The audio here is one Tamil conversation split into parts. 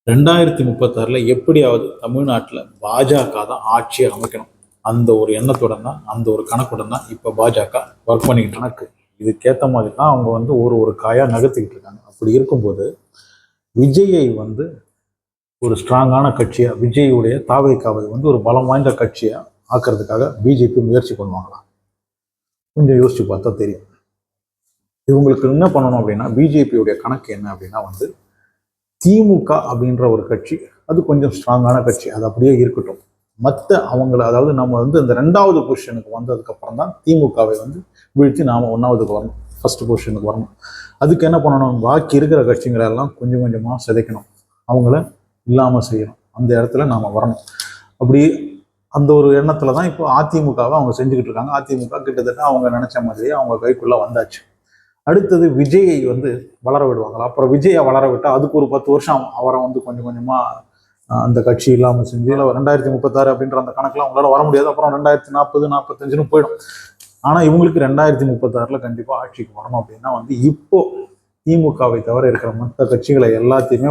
2036 எப்படியாவது தமிழ்நாட்டில் பாஜக தான் ஆட்சியை அமைக்கணும். அந்த ஒரு எண்ணத்துடன் தான், அந்த ஒரு கணக்குடன் தான் இப்போ பாஜக ஒர்க் பண்ணிக்கிட்டு கணக்கு. இதுக்கேற்ற மாதிரி தான் அவங்க ஒரு காயாக நகர்த்திக்கிட்டு இருக்காங்க. அப்படி இருக்கும்போது விஜயை ஒரு ஸ்ட்ராங்கான கட்சியாக, விஜயுடைய தாவேக்காவை ஒரு பலம் வாய்ந்த கட்சியாக ஆக்கிறதுக்காக பிஜேபி முயற்சி பண்ணுவாங்களாம். கொஞ்சம் யோசிச்சு பார்த்தா தெரியும். இவங்களுக்கு என்ன பண்ணணும் அப்படின்னா, பிஜேபியுடைய கணக்கு என்ன அப்படின்னா திமுக அப்படின்ற ஒரு கட்சி அது கொஞ்சம் ஸ்ட்ராங்கான கட்சி, அது அப்படியே இருக்கட்டும். மற்ற அவங்கள அதாவது நம்ம இந்த 2வது பொசிஷனுக்கு வந்ததுக்கப்புறம் தான் திமுகவை வீழ்த்தி நாம் 1வதுக்கு வரணும், ஃபர்ஸ்ட் பொசிஷனுக்கு வரணும். அதுக்கு என்ன பண்ணணும், பாக்கி இருக்கிற கட்சிகளெல்லாம் கொஞ்சம் கொஞ்சமாக சிதைக்கணும், அவங்கள இல்லாமல் செய்யணும், அந்த இடத்துல நாம் வரணும். அப்படி அந்த ஒரு எண்ணத்தில் தான் இப்போ அதிமுகவை அவங்க செஞ்சுக்கிட்டு இருக்காங்க. அதிமுக கிட்டத்தட்ட அவங்க நினச்ச மாதிரியே அவங்க கைக்குள்ளே வந்தாச்சு. அடுத்தது விஜயை வளர விடுவாங்களா? அப்புறம் விஜயை வளர விட்டால் அதுக்கு ஒரு 10 வருஷம் அவரை கொஞ்சம் கொஞ்சமாக அந்த கட்சி இல்லாமல் செஞ்சு 2036 அப்படின்ற அந்த கணக்கெலாம் அவங்களால வர முடியாது. அப்புறம் 2040, 45ன்னு போயிடும். ஆனால் இவங்களுக்கு 2036 கண்டிப்பாக ஆட்சிக்கு வரணும் அப்படின்னா இப்போ திமுகவை தவிர இருக்கிற மற்ற கட்சிகளை எல்லாத்தையுமே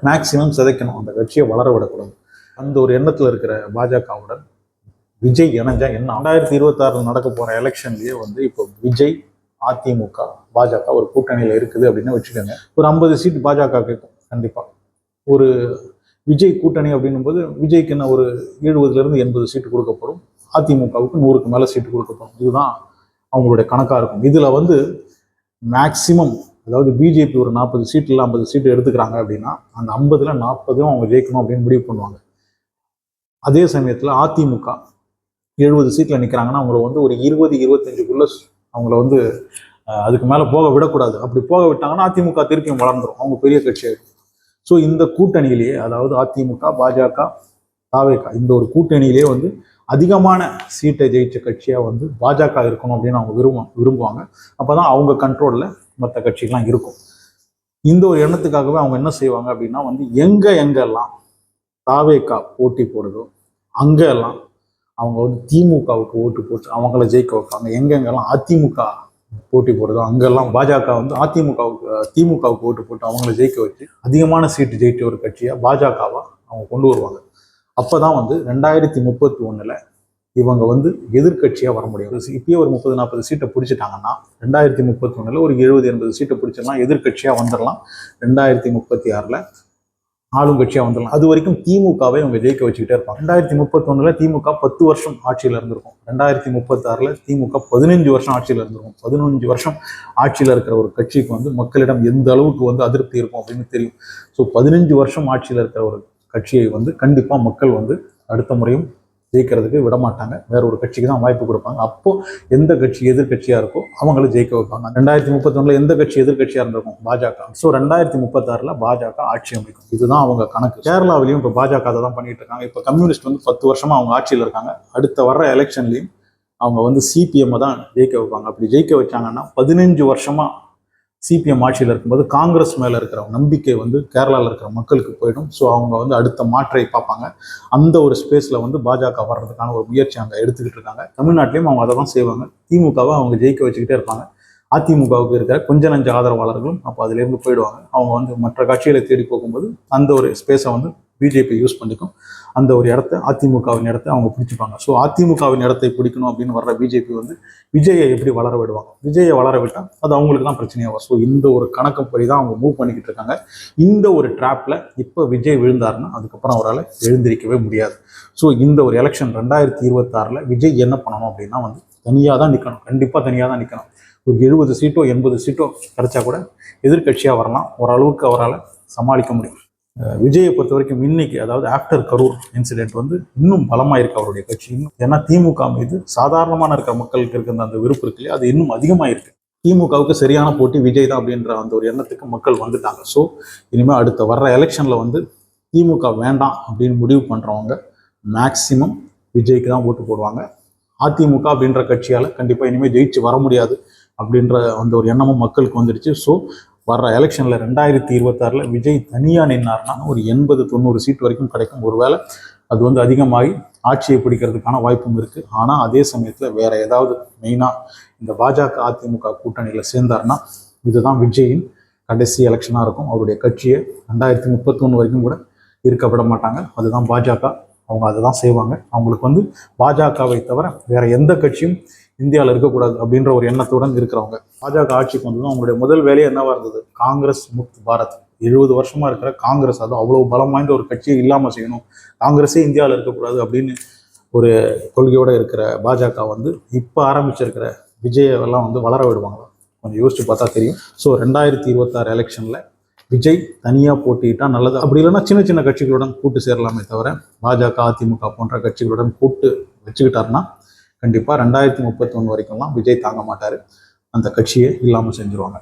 மேக்சிமம் சிதைக்கணும், அந்த கட்சியை வளர விடக்கூடாது. அந்த ஒரு எண்ணத்தில் இருக்கிற பாஜகவுடன் விஜய் இணைஞ்சா என்ன? 2026 நடக்க போகிற எலெக்ஷன்லேயே இப்போ விஜய், அதிமுக, பாஜக ஒரு கூட்டணியில் இருக்குது அப்படின்னு வச்சுக்கோங்க. ஒரு 50 சீட் பாஜக கேட்கும் கண்டிப்பாக. ஒரு விஜய் கூட்டணி அப்படின்னும் போது விஜய்க்கு என்ன ஒரு 70லேருந்து 80 சீட்டு கொடுக்கப்படும், அதிமுகவுக்கு 100க்கு மேலே சீட்டு கொடுக்கப்படும். இதுதான் அவங்களுடைய கணக்காக இருக்கும். இதில் மேக்சிமம் அதாவது பிஜேபி ஒரு 40 சீட் இல்லை 50 சீட்டு எடுத்துக்கிறாங்க அப்படின்னா அந்த 50ல் 40 அவங்க ஜெயிக்கணும் அப்படின்னு முடிவு பண்ணுவாங்க. அதே சமயத்தில் அதிமுக 70 சீட்டில் நிற்கிறாங்கன்னா அவங்கள ஒரு 20-25க்குள்ள அவங்கள அதுக்கு மேலே போக விடக்கூடாது. அப்படி போக விட்டாங்கன்னா அதிமுக திருப்பியும் வளர்ந்துடும், அவங்க பெரிய கட்சியாகும். ஸோ இந்த கூட்டணியிலேயே, அதாவது அதிமுக, பாஜக, தாவேகா, இந்த ஒரு கூட்டணியிலே அதிகமான சீட்டை ஜெயிச்ச கட்சியாக பாஜக இருக்கணும் அப்படின்னு அவங்க விரும்புவாங்க. அப்போ தான் அவங்க கண்ட்ரோலில் மற்ற கட்சிகள்லாம் இருக்கும். இந்த ஒரு எண்ணத்துக்காகவே அவங்க என்ன செய்வாங்க அப்படின்னா எங்கெல்லாம் தாவேகா போட்டி போடுதோ அங்கெல்லாம் அவங்க திமுகவுக்கு ஓட்டு போட்டு அவங்கள ஜெயிக்க வைப்பாங்க. எங்கெங்கெல்லாம் அதிமுக போட்டி போடுதோ அங்கெல்லாம் பாஜக திமுகவுக்கு ஓட்டு போட்டு அவங்கள ஜெயிக்க வச்சு அதிகமான சீட்டு ஜெயிச்ச ஒரு கட்சியாக பாஜகவை அவங்க கொண்டு வருவாங்க. அப்போ தான் 2031 இவங்க எதிர்கட்சியாக வர முடியும். இப்பயே ஒரு 30-40 சீட்டை பிடிச்சிட்டாங்கன்னா 2031 ஒரு 70-80 சீட்டை பிடிச்சிடலாம், எதிர்கட்சியாக வந்துடலாம். 2036 ஆளுங்கட்சியாக வந்துடலாம். அது வரைக்கும் திமுகவை இவங்க ஜெயிக்க வச்சுக்கிட்டே இருப்பாங்க. 2031 திமுக 10 வருஷம் ஆட்சியில் இருந்திருக்கும். 2036 திமுக 15 வருஷம் ஆட்சியில் இருந்திருக்கும். 15 வருஷம் ஆட்சியில் இருக்கிற ஒரு கட்சிக்கு மக்களிடம் எந்த அளவுக்கு அதிருப்தி இருக்கும் அப்படின்னு தெரியும். ஸோ 15 வருஷம் ஆட்சியில் இருக்கிற ஒரு கட்சியை கண்டிப்பாக மக்கள் அடுத்த முறையும் ஜெயிக்கிறதுக்கு விட மாட்டாங்க. வேற ஒரு கட்சிக்கு தான் வாய்ப்பு கொடுப்பாங்க. அப்போ எந்த கட்சி எதிர்கட்சியாக இருக்கோ அவங்கள ஜெயிக்க வைப்பாங்க. 2031 எந்த கட்சி எதிர்கட்சியாக இருந்திருக்கும்? பாஜக. ஸோ 2036 பாஜக ஆட்சி அமைக்கும். இதுதான் அவங்க கணக்கு. கேரளாவிலையும் இப்போ பாஜக தான் பண்ணிட்டு இருக்காங்க. இப்போ கம்யூனிஸ்ட் 10 வருஷமா அவங்க ஆட்சியில் இருக்காங்க. அடுத்த வர்ற எலெக்ஷன்லையும் அவங்க சிபிஎம் தான் ஜெயிக்க வைப்பாங்க. அப்படி ஜெயிக்க வச்சாங்கன்னா 15 வருஷமா சிபிஎம் ஆட்சியில் இருக்கும்போது காங்கிரஸ் மேலே இருக்கிற நம்பிக்கை கேரளாவில் இருக்கிற மக்களுக்கு போயிடும். ஸோ அவங்க அடுத்த மாற்றை பார்ப்பாங்க. அந்த ஒரு ஸ்பேஸில் பாஜக வர்றதுக்கான ஒரு முயற்சி அங்கே எடுத்துக்கிட்டு இருக்காங்க. தமிழ்நாட்டிலையும் அவங்க அதை தான் செய்வாங்க. திமுகவை அவங்க ஜெயிக்க வச்சுக்கிட்டே இருப்பாங்க. அதிமுகவுக்கு இருக்கிற கொஞ்ச நஞ்ச ஆதரவாளர்களும் அப்போ அதிலேருந்து போயிடுவாங்க. அவங்க மற்ற கட்சிகளை தேடி போகும்போது அந்த ஒரு ஸ்பேஸை பிஜேபி யூஸ் பண்ணிக்கும். அந்த ஒரு இடத்த, அதிமுகவின் இடத்த அவங்க பிடிச்சிப்பாங்க. ஸோ அதிமுகவின் இடத்தை பிடிக்கணும் அப்படின்னு வர்ற பிஜேபி விஜயை எப்படி வளர விடுவாங்க? விஜயை வளர விட்டால் அது அவங்களுக்கு தான் பிரச்சனையாகும். ஸோ இந்த ஒரு கணக்கப்படி தான் அவங்க மூவ் பண்ணிக்கிட்டு இருக்காங்க. இந்த ஒரு ட்ராப்ல இப்போ விஜய் விழுந்தாருன்னா அதுக்கப்புறம் அவரால் எழுந்திருக்கவே முடியாது. ஸோ இந்த ஒரு எலெக்ஷன் 2026 விஜய் என்ன பண்ணணும் அப்படின்னா தனியாக தான் நிற்கணும். கண்டிப்பாக தனியாக தான் நிற்கணும். ஒரு 70 சீட்டோ 80 சீட்டோ கிடைச்சா கூட எதிர்கட்சியாக வரலாம். ஓரளவுக்கு அவரால் சமாளிக்க முடியும். விஜயை பொறுத்த வரைக்கும் இன்னைக்கு, அதாவது ஆஃப்டர் கரூர் இன்சிடென்ட் இன்னும் பலமாக இருக்கு அவருடைய கட்சி. இன்னும் ஏன்னா திமுக மீது சாதாரணமான இருக்கிற மக்களுக்கு இருக்கிற அந்த விருப்பம் இருக்கு இல்லையா, அது இன்னும் அதிகமாக இருக்கு. திமுகவுக்கு சரியான போட்டி விஜய் தான் அப்படின்ற அந்த ஒரு எண்ணத்துக்கு மக்கள் வந்துட்டாங்க. ஸோ இனிமேல் அடுத்த வர்ற எலெக்ஷனில் திமுக வேண்டாம் அப்படின்னு முடிவு பண்ணுறவங்க மேக்சிமம் விஜய்க்கு தான் ஓட்டு போடுவாங்க. அதிமுக அப்படின்ற கட்சியால் கண்டிப்பாக இனிமேல் ஜெயிச்சு வர முடியாது அப்படின்ற அந்த ஒரு எண்ணமும் மக்களுக்கு வந்துடுச்சு. ஸோ வர்ற எலெக்ஷனில் 2026 விஜய் தனியாக நின்னார்னா ஒரு 80-90 சீட் வரைக்கும் கிடைக்கும். ஒருவேளை அது அதிகமாகி ஆட்சியை பிடிக்கிறதுக்கான வாய்ப்பும் இருக்குது. ஆனால் அதே சமயத்தில் வேற ஏதாவது மெயினாக இந்த பாஜக அதிமுக கூட்டணியில் சேர்ந்தார்னா இதுதான் விஜயின் கடைசி எலெக்ஷனாக இருக்கும். அவருடைய கட்சியை 2031 வரைக்கும் கூட இருக்க விட மாட்டாங்க. அதுதான் பாஜக. அவங்க அதை தான் செய்வாங்க. அவங்களுக்கு வந்து பாஜகவை தவிர வேற எந்த கட்சியும் இந்தியாவில் இருக்கக்கூடாது அப்படின்ற ஒரு எண்ணத்துடன் இருக்கிறவங்க. பாஜக ஆட்சிக்கு வந்ததும் அவங்களுடைய முதல் வேலையே என்னவா இருந்தது? காங்கிரஸ் முக்த் பாரத். 70 வருஷமா இருக்கிற காங்கிரஸ், அது அவ்வளவு பலம் வாய்ந்த ஒரு கட்சியை இல்லாமல் செய்யணும், காங்கிரஸே இந்தியாவில் இருக்கக்கூடாது அப்படின்னு ஒரு கொள்கையோடு இருக்கிற பாஜக வந்து இப்போ ஆரம்பிச்சிருக்கிற விஜயெல்லாம் வந்து வளர விடுவாங்களா? கொஞ்சம் யோசிச்சு பார்த்தா தெரியும். ஸோ 2026 எலெக்ஷனில் விஜய் தனியாக போட்டிட்டா நல்லது. அப்படி இல்லைன்னா சின்ன சின்ன கட்சிகளுடன் கூட்டு சேரலாமே தவிர பாஜக, அதிமுக போன்ற கட்சிகளுடன் கூட்டு வச்சுக்கிட்டாருன்னா கண்டிப்பாக 2031 வரைக்கும்லாம் விஜய் தாங்க மாட்டார். அந்த கட்சியை இல்லாமல் செஞ்சுருவாங்க.